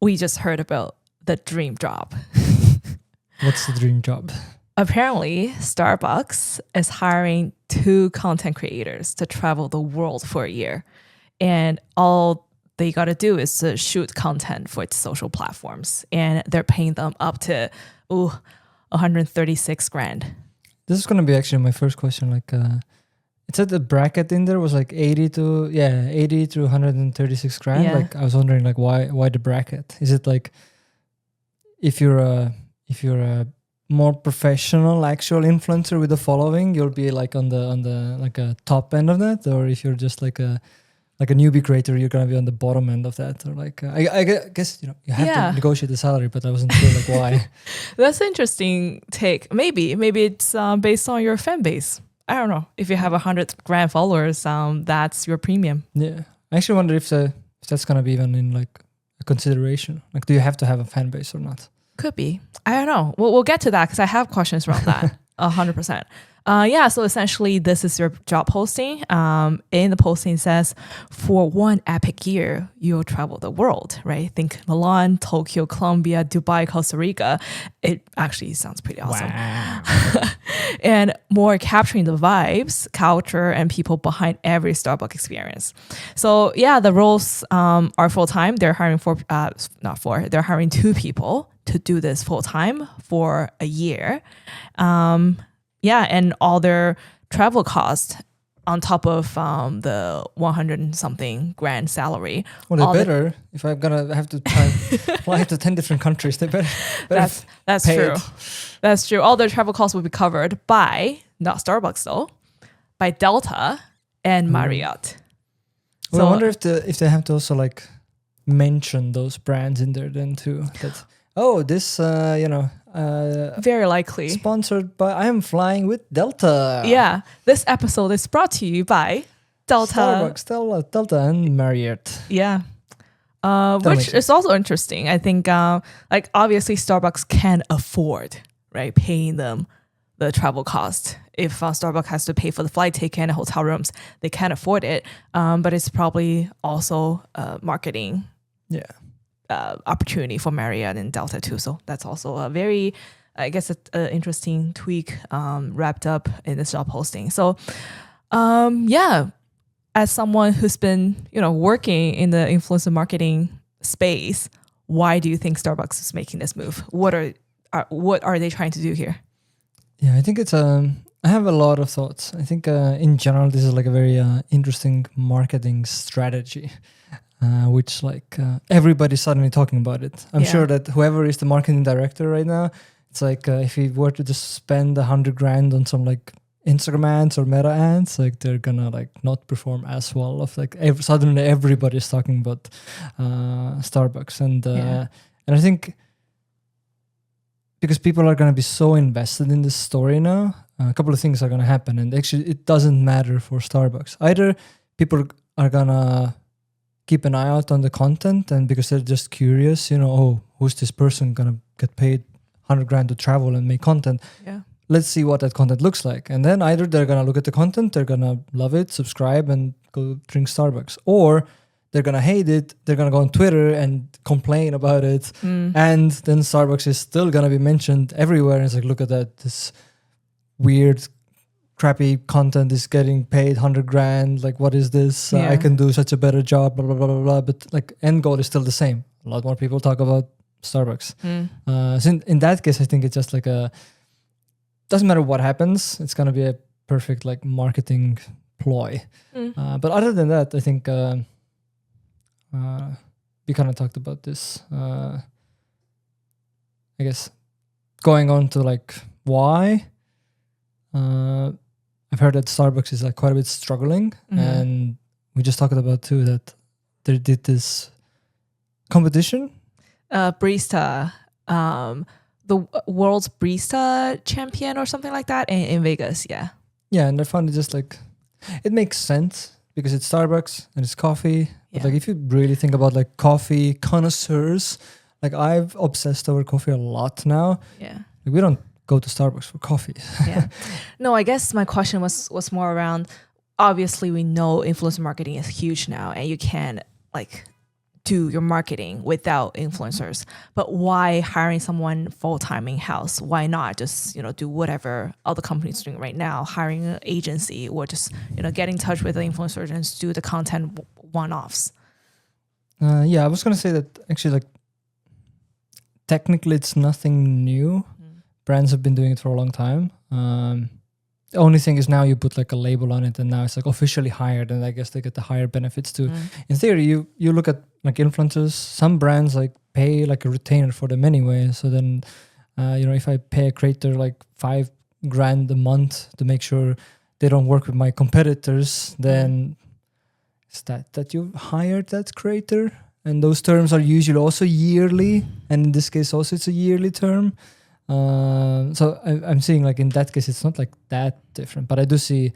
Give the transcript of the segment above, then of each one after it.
we just heard about the dream job. What's the dream job? Apparently, Starbucks is hiring 2 content creators to travel the world for a year. And all they got to do is to shoot content for its social platforms. And they're paying them up to 136 grand. This is going to be actually my first question. Like, it said the bracket in there was like 80 to 136 grand. Yeah. Like, I was wondering, like, why the bracket? Is it like if you're a more professional actual influencer with a following, you'll be like on the like a top end of that, or if you're just like a newbie creator, you're gonna be on the bottom end of that, or like I guess you have to negotiate the salary, but I wasn't sure like why. That's an interesting take. Maybe it's based on your fan base. I don't know. If you have 100 grand followers, that's your premium. Yeah, I actually wonder if that's gonna be even in like a consideration. Like, do you have to have a fan base or not? Could be. I don't know. We'll get to that because I have questions around that. 100%. So essentially this is your job posting. In the posting it says, for one epic year, you'll travel the world, right? Think Milan, Tokyo, Colombia, Dubai, Costa Rica. It actually sounds pretty awesome. Wow. And more capturing the vibes, culture, and people behind every Starbucks experience. So yeah, the roles are full-time. They're hiring they're hiring 2 people to do this full-time for a year. And all their travel costs on top of the 100 and something grand salary. Well, they better. If I'm gonna have to try fly to 10 different countries, they better that's pay true. it. That's true. All their travel costs will be covered by, not Starbucks though, by Delta and Marriott. Well, I wonder if they have to also like mention those brands in there then too. That this very likely sponsored by, I am flying with Delta. Yeah, this episode is brought to you by Delta, Starbucks, Delta, and Marriott. Yeah, which is also interesting. I think obviously Starbucks can afford paying them the travel cost. If Starbucks has to pay for the flight ticket and hotel rooms, they can't afford it. But it's probably also marketing. Yeah. Opportunity for Marriott and Delta too. So that's also a very, I guess, an interesting tweak wrapped up in this job posting. So, as someone who's been, working in the influencer marketing space, why do you think Starbucks is making this move? What are they trying to do here? Yeah, I think it's I have a lot of thoughts. I think in general this is like a very interesting marketing strategy. Which everybody's suddenly talking about it. I'm sure that whoever is the marketing director right now, it's like if he were to just spend 100 grand on some like Instagram ads or meta ads, like they're gonna like not perform as well. Suddenly everybody's talking about Starbucks, and I think because people are gonna be so invested in this story now, a couple of things are gonna happen, and actually it doesn't matter for Starbucks. Either people are gonna keep an eye out on the content, and because they're just curious, who's this person gonna get paid 100 grand to travel and make content? Yeah. Let's see what that content looks like. And then either they're gonna look at the content, they're gonna love it, subscribe, and go drink Starbucks, or they're gonna hate it, they're gonna go on Twitter and complain about it, and then Starbucks is still gonna be mentioned everywhere. And it's like, look at that, this weird crappy content is getting paid 100 grand. Like, what is this? I can do such a better job, blah, blah, blah, blah, blah. But like, end goal is still the same. A lot more people talk about Starbucks. So in that case, I think it's just like doesn't matter what happens. It's going to be a perfect like marketing ploy. But other than that, I think we kind of talked about this. I guess going on to like why, I've heard that Starbucks is like quite a bit struggling, and we just talked about too that they did this competition. Barista, the world's barista champion or something like that in Vegas. Yeah, and I found it just like, it makes sense because it's Starbucks and it's coffee. But like if you really think about like coffee connoisseurs, like I've obsessed over coffee a lot now. Yeah, like we don't go to Starbucks for coffee. No, I guess my question was more around, obviously we know influencer marketing is huge now, and you can like do your marketing without influencers. But why hiring someone full-time in-house? Why not just, do whatever other companies doing right now, hiring an agency or just, get in touch with the influencers and do the content one-offs? I was going to say that actually, like, technically it's nothing new. Brands have been doing it for a long time. The only thing is now you put like a label on it and now it's like officially hired, and I guess they get the higher benefits too. In theory, you look at like influencers, some brands like pay like a retainer for them anyway. So then, if I pay a creator like $5,000 a month to make sure they don't work with my competitors, then is that you hired that creator? And those terms are usually also yearly. And in this case also it's a yearly term. So I'm seeing like in that case, it's not like that different, but I do see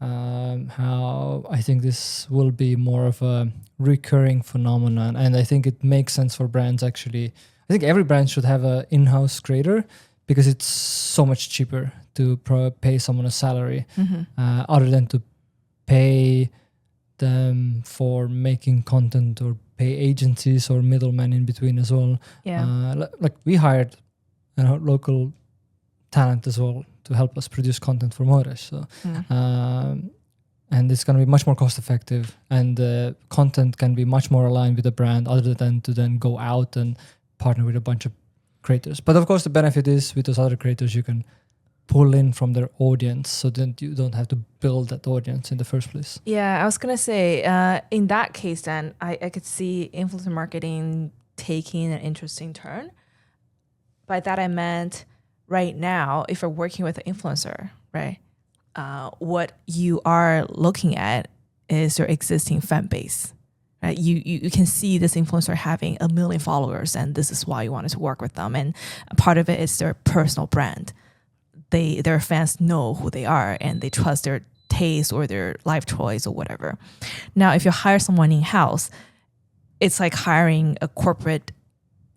how I think this will be more of a recurring phenomenon. And I think it makes sense for brands actually. I think every brand should have an in-house creator because it's so much cheaper to pay someone a salary other than to pay them for making content or pay agencies or middlemen in between as well. Like we hired local talent as well to help us produce content for Moresh. So, and it's going to be much more cost effective, and the content can be much more aligned with the brand other than to then go out and partner with a bunch of creators. But of course, the benefit is with those other creators, you can pull in from their audience, so then you don't have to build that audience in the first place. Yeah, I was going to say, in that case, then I could see influencer marketing taking an interesting turn. By that I meant right now, if you're working with an influencer, right, what you are looking at is your existing fan base. Right? You can see this influencer having 1 million followers, and this is why you wanted to work with them. And part of it is their personal brand. Their fans know who they are, and they trust their taste or their life choice or whatever. Now, if you hire someone in-house, it's like hiring a corporate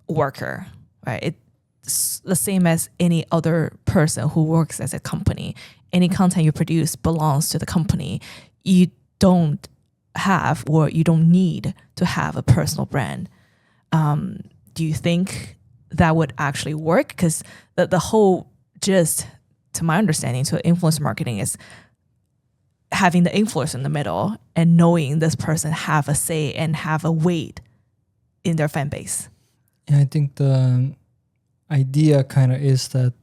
worker, right? It's the same as any other person who works as a company. Any content you produce belongs to the company. You don't have, or you don't need to have, a personal brand. Do you think that would actually work? Because the whole gist, to my understanding, to influencer marketing is having the influencer in the middle and knowing this person have a say and have a weight in their fan base. Yeah, I think the idea kind of is that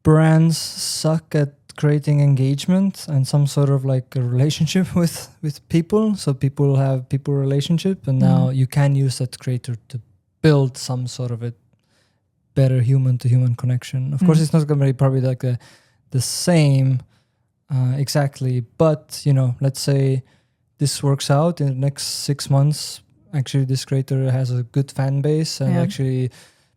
brands suck at creating engagement and some sort of like a relationship with people. So people have people relationship, and now you can use that creator to build some sort of a better human to human connection. Of course, it's not going to be probably like the same exactly, but let's say this works out in the next 6 months. Actually, this creator has a good fan base and actually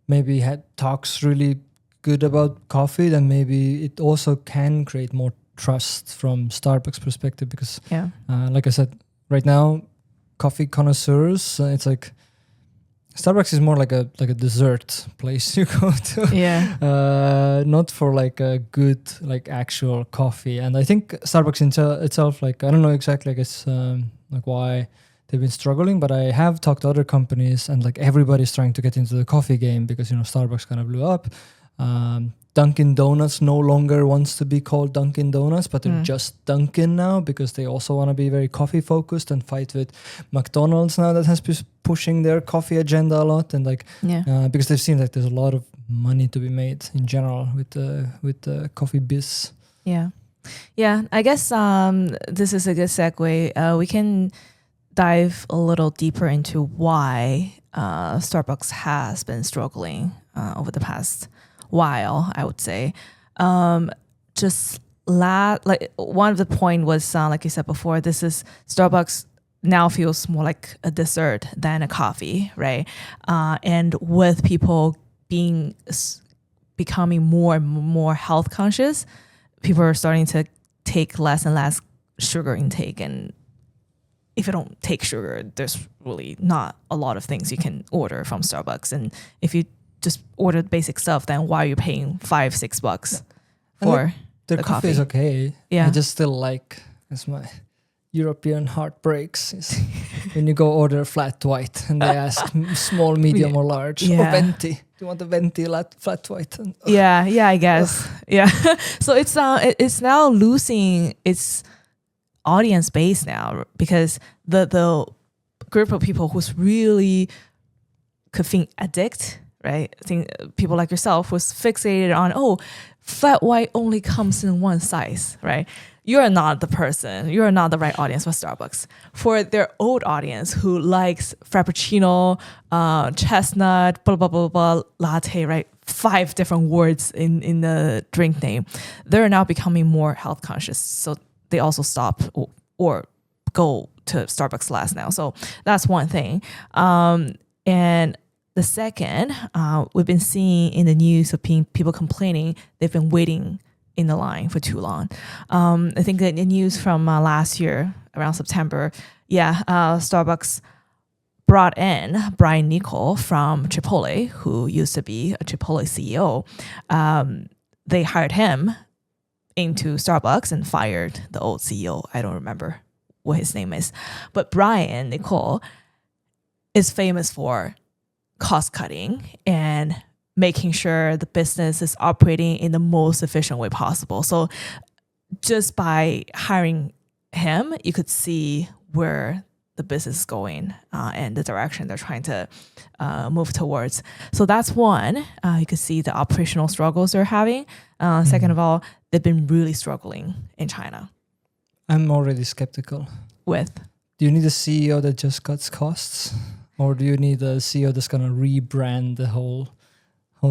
maybe talks really good about coffee, then maybe it also can create more trust from Starbucks perspective, because like I said, right now, coffee connoisseurs, it's like Starbucks is more like a dessert place you go to, not for like a good like actual coffee. And I think Starbucks itself, like I don't know exactly, I guess like why they've been struggling, but I have talked to other companies, and like everybody's trying to get into the coffee game because Starbucks kind of blew up. Dunkin' Donuts no longer wants to be called Dunkin' Donuts, but they're just Dunkin' now because they also want to be very coffee focused and fight with McDonald's now that has been pushing their coffee agenda a lot, and like because they've seen that there's a lot of money to be made in general with the coffee biz. Yeah. I guess this is a good segue. We can dive a little deeper into why Starbucks has been struggling over the past while, I would say. Like one of the point was, like you said before, this is Starbucks now feels more like a dessert than a coffee, right? And with people becoming more and more health conscious, people are starting to take less and less sugar intake. And if you don't take sugar, there's really not a lot of things you can order from Starbucks. And if you just order basic stuff, then why are you paying $5-6 for their the coffee is okay. Yeah, I just still like, it's my European heartbreaks is when you go order flat white and they ask small, medium, or large, or venti. Do you want a venti flat white? And, yeah, I guess. Yeah. So it's now losing its audience base now because the group of people who's really caffeine addict, right? I think people like yourself was fixated on, flat white only comes in one size, right? You're not the person. You're not the right audience for Starbucks. For their old audience who likes Frappuccino, chestnut, blah, blah, blah, blah, latte, right? 5 different words in the drink name. They're now becoming more health conscious. So they also stop or go to Starbucks less now. So that's one thing. And the second, we've been seeing in the news of people complaining they've been waiting in the line for too long. I think the news from last year, around September, Starbucks brought in Brian Niccol from Chipotle, who used to be a Chipotle CEO. They hired him into Starbucks and fired the old CEO. I don't remember what his name is. But Brian Niccol is famous for cost cutting and making sure the business is operating in the most efficient way possible. So just by hiring him, you could see where the business is going and the direction they're trying to move towards. So that's one. You could see the operational struggles they're having. Second of all, they've been really struggling in China. I'm already skeptical. With? Do you need a CEO that just cuts costs? Or do you need a CEO that's going to rebrand the whole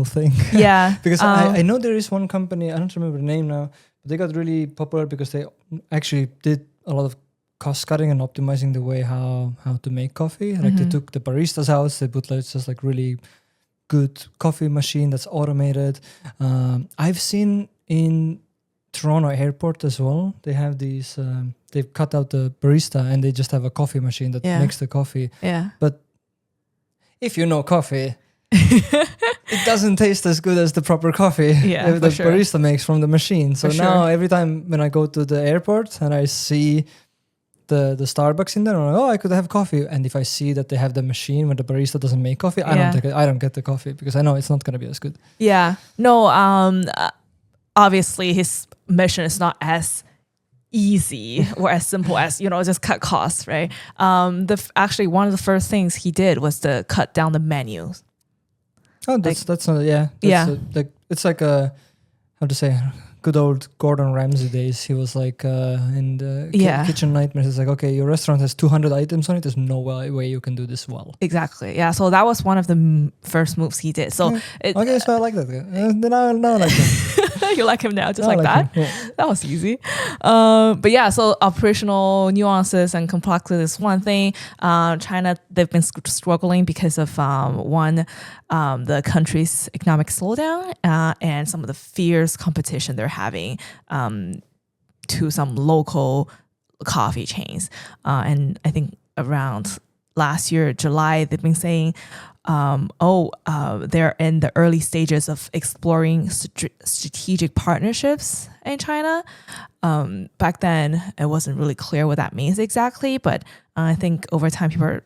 thing? Yeah. Because I know there is one company, I don't remember the name now, but they got really popular because they actually did a lot of cost cutting and optimizing the way how to make coffee. Like they took the barista's house, they put just like really good coffee machine that's automated. I've seen in Toronto airport as well, they have these, they've cut out the barista and they just have a coffee machine that makes the coffee. Yeah. But if you know coffee, it doesn't taste as good as the proper coffee the barista makes from the machine. So now every time when I go to the airport and I see the Starbucks in there, I'm like, I could have coffee. And if I see that they have the machine where the barista doesn't make coffee, I don't take it. I don't get the coffee because I know it's not going to be as good. Yeah. No, obviously his mission is not as easy or as simple as, just cut costs, right? Actually, one of the first things he did was to cut down the menus. Oh, that's not, it's like a, how to say, good old Gordon Ramsay days. He was like in the kitchen nightmares. It's like, okay, your restaurant has 200 items on it. There's no way you can do this well. Exactly. Yeah. So that was one of the first moves he did. So so I like that. Then I like that. You like him now, just like that. Yeah. That was easy. But so operational nuances and complexity is one thing. China, they've been struggling because of the country's economic slowdown and some of the fierce competition they're having to some local coffee chains. And I think around last year, July, they've been saying, they're in the early stages of exploring strategic partnerships in China. Back then, it wasn't really clear what that means exactly, but I think over time, people are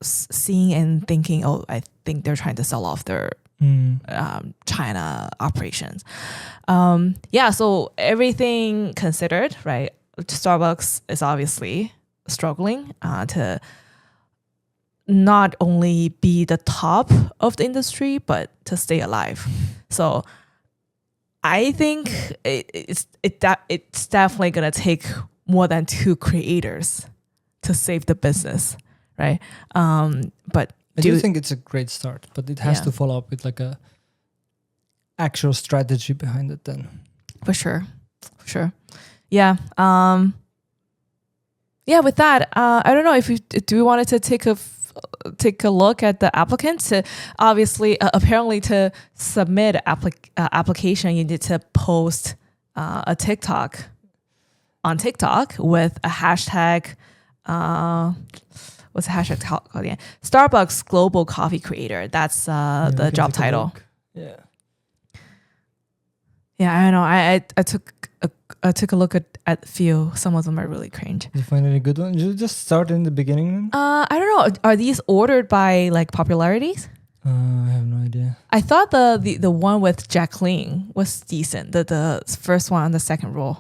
seeing and thinking, I think they're trying to sell off their China operations. So everything considered, right? Starbucks is obviously struggling to not only be the top of the industry, but to stay alive. So I think it's definitely gonna take more than 2 creators to save the business, right? But I do think it's a great start, but it has to follow up with like a actual strategy behind it then. For sure. Yeah. With that, I don't know if do we wanted to take a look at the applicants. Obviously, apparently to submit application, you need to post a TikTok on TikTok with a hashtag, what's the hashtag called again? Starbucks Global Coffee Creator. That's the job title. Yeah, I know. I took a look at a few. Some of them are really cringe. Did you find any good ones? Did you just start in the beginning? I don't know. Are these ordered by like popularities? I have no idea. I thought the one with Jacqueline was decent. The first one on the second row.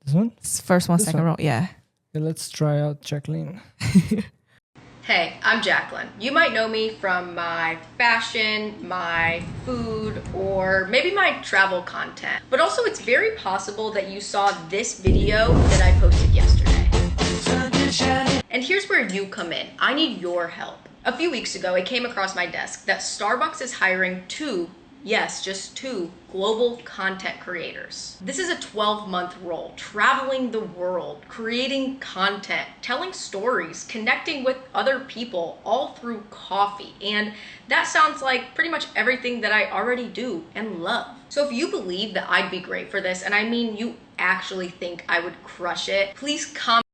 This one? First one, This second one? row. Yeah. Yeah, let's try out Jacqueline. Hey, I'm Jacqueline. You might know me from my fashion, my food, or maybe my travel content. But also it's very possible that you saw this video that I posted yesterday. And here's where you come in. I need your help. A few weeks ago, it came across my desk that Starbucks is hiring two, yes, just two, global content creators. This is a 12-month role, traveling the world, creating content, telling stories, connecting with other people, all through coffee. And that sounds like pretty much everything that I already do and love. So if you believe that I'd be great for this, and I mean you actually think I would crush it, please comment.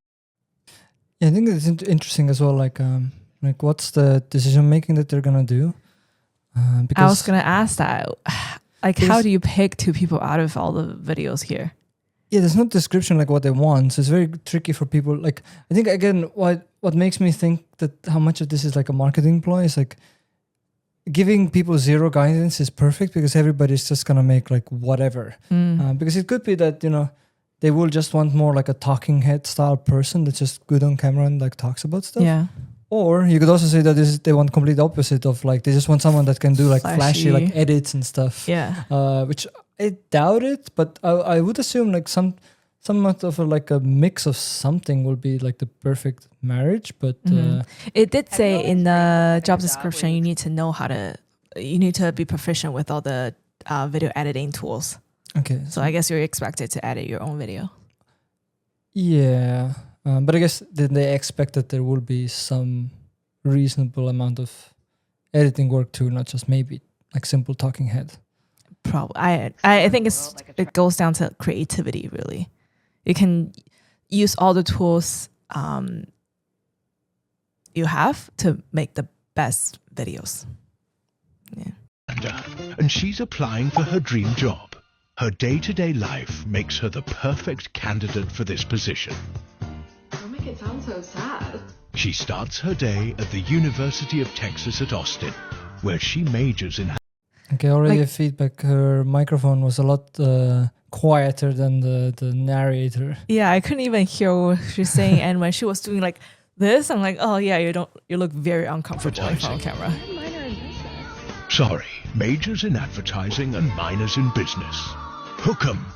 Yeah, I think it's interesting as well. Like what's the decision making that they're gonna do? I was gonna ask that. Like, how do you pick two people out of all the videos here? Yeah, there's no description like what they want, so it's very tricky for people. Like, I think again, what makes me think that how much of this is like a marketing ploy is like giving people zero guidance is perfect because everybody's just gonna make like whatever. Because it could be that they will just want more like a talking head style person that's just good on camera and like talks about stuff. Yeah. Or you could also say that they want complete opposite of like they just want someone that can do like flashy like edits and stuff. Yeah. Which I doubt it, but I would assume like somewhat of like a mix of something will be like the perfect marriage. But it did say in the job description you need to be proficient with all the video editing tools. Okay. So I guess you're expected to edit your own video. Yeah. But I guess then they expect that there will be some reasonable amount of editing work too, not just maybe like simple talking head. Probably. I think it goes down to creativity really. You can use all the tools you have to make the best videos. Yeah. And she's applying for her dream job. Her day-to-day life makes her the perfect candidate for this position. Don't make it sound so sad. She starts her day at the University of Texas at Austin, where she majors in... Okay, already a feedback. Her microphone was a lot quieter than the narrator. Yeah, I couldn't even hear what she was saying. And when she was doing like this, I'm like, oh yeah, you look very uncomfortable in front of camera. Minor in business. Sorry, majors in advertising and minors in business. Hook 'em.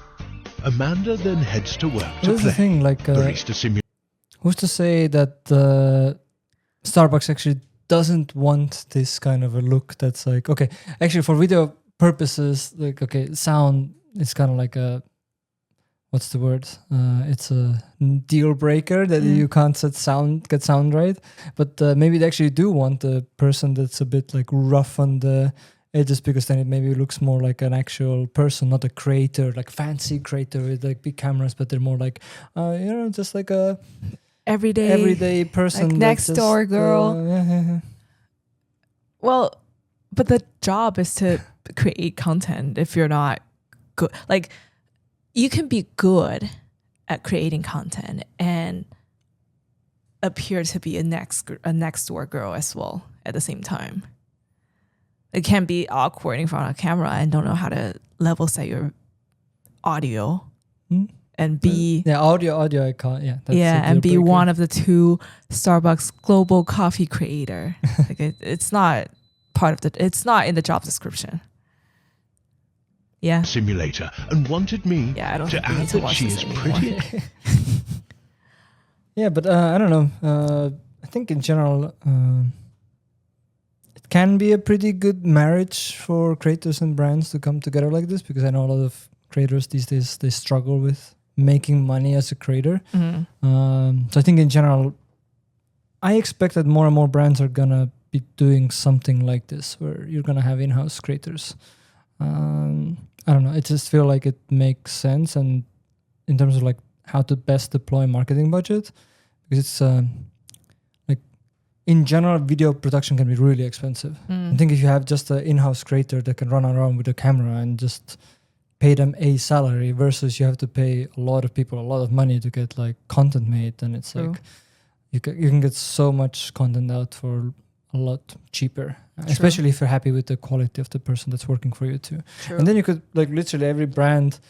Amanda then heads to work to That's play the thing, like Barista Simulator. who's to say that Starbucks actually doesn't want this kind of a look that's like, okay, actually for video purposes, like, okay, sound is kind of like a, what's the word? It's a deal breaker that you can't get sound right. But maybe they actually do want a person that's a bit like rough on the edges because then it maybe looks more like an actual person, not a creator, like fancy creator with like big cameras, but they're more like, just like a everyday person, like next door girl. Yeah. Well, but the job is to create content. If you're not good, like you can be good at creating content and appear to be a next door girl as well at the same time. It can be awkward in front of a camera and don't know how to level set your audio and be audio. I can't. Yeah, that's and be one of the two Starbucks global coffee creator. Like it's not part of it's not in the job description. Yeah. Simulator and wanted me I don't to think we need add to that watch she this is anymore. pretty. Yeah, but I don't know. I think in general, it can be a pretty good marriage for creators and brands to come together like this, because I know a lot of creators these days, they struggle with making money as a creator. So I think in general, I expect that more and more brands are gonna be doing something like this, where you're gonna have in-house creators. I don't know. I just feel like it makes sense, and in terms of like how to best deploy marketing budget, because it's like in general, video production can be really expensive. I think if you have just an in-house creator that can run around with a camera and just pay them a salary versus you have to pay a lot of people a lot of money to get like content made, and it's True. like you can get so much content out for a lot cheaper, especially if you're happy with the quality of the person that's working for you too. True. And then you could like literally every brand.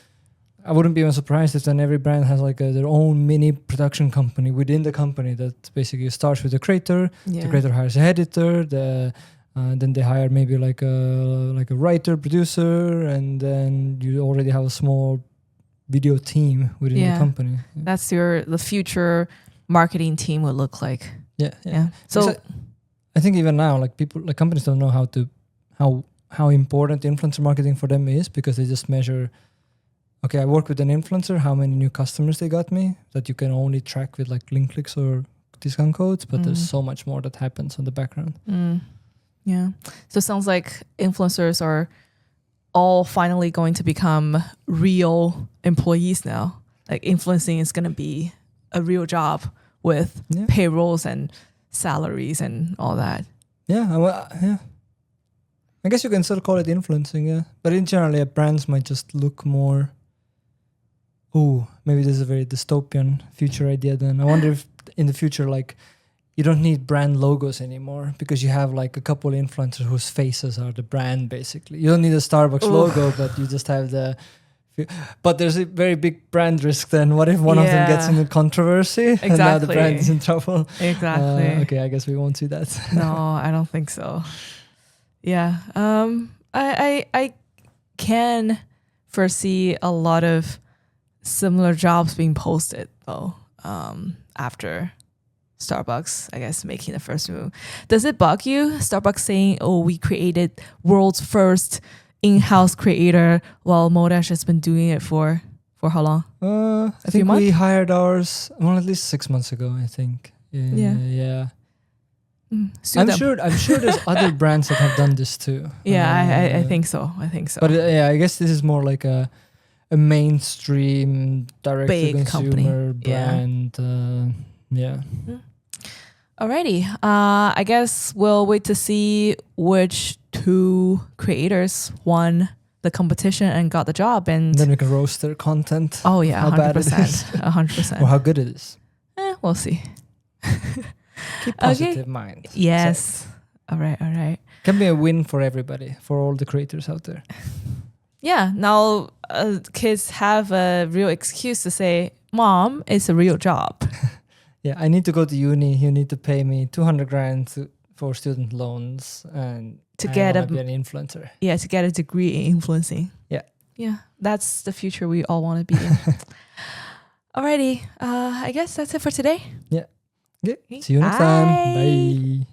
I wouldn't be even surprised if then every brand has like their own mini production company within the company that basically starts with the creator. The creator hires an editor. Then they hire maybe like a writer, producer, and then you already have a small video team within the company. That's the future marketing team would look like. Yeah. So I think even now, like companies don't know how important influencer marketing for them is, because they just measure. Okay, I work with an influencer. How many new customers they got me? That you can only track with like link clicks or discount codes, but there's so much more that happens on the background. Yeah. So it sounds like influencers are all finally going to become real employees now. Like influencing is going to be a real job with payrolls and salaries and all that. Yeah. I guess you can still call it influencing, yeah. But in general, brands might just look more. Ooh, maybe this is a very dystopian future idea then. I wonder if in the future, like, you don't need brand logos anymore because you have like a couple influencers whose faces are the brand, basically. You don't need a Starbucks logo, but you just have the... But there's a very big brand risk then. What if one of them gets into controversy and now the brand is in trouble? Exactly. Okay, I guess we won't see that. No, I don't think so. Yeah. I can foresee a lot of similar jobs being posted though, after Starbucks, I guess, making the first move. Does it bug you, Starbucks saying, "Oh, we created world's first in-house creator," while Modash has been doing it for how long? I think we hired ours at least 6 months ago, I think. Yeah. I'm sure there's other brands that have done this too. Yeah, I think so. But I guess this is more like a mainstream direct big to consumer company. brand. Alrighty. I guess we'll wait to see which two creators won the competition and got the job, and then we can roast their content. Oh yeah, how bad it is, 100%, or how good it is. We'll see. Keep positive mind. Yes. All right. Can be a win for everybody, for all the creators out there. Yeah. Now kids have a real excuse to say, "Mom, it's a real job." Yeah, I need to go to uni. You need to pay me 200 grand for student loans and to be get an influencer. Yeah, to get a degree in influencing. Yeah, that's the future we all want to be in. Alrighty, I guess that's it for today. Yeah. See you next time. Bye.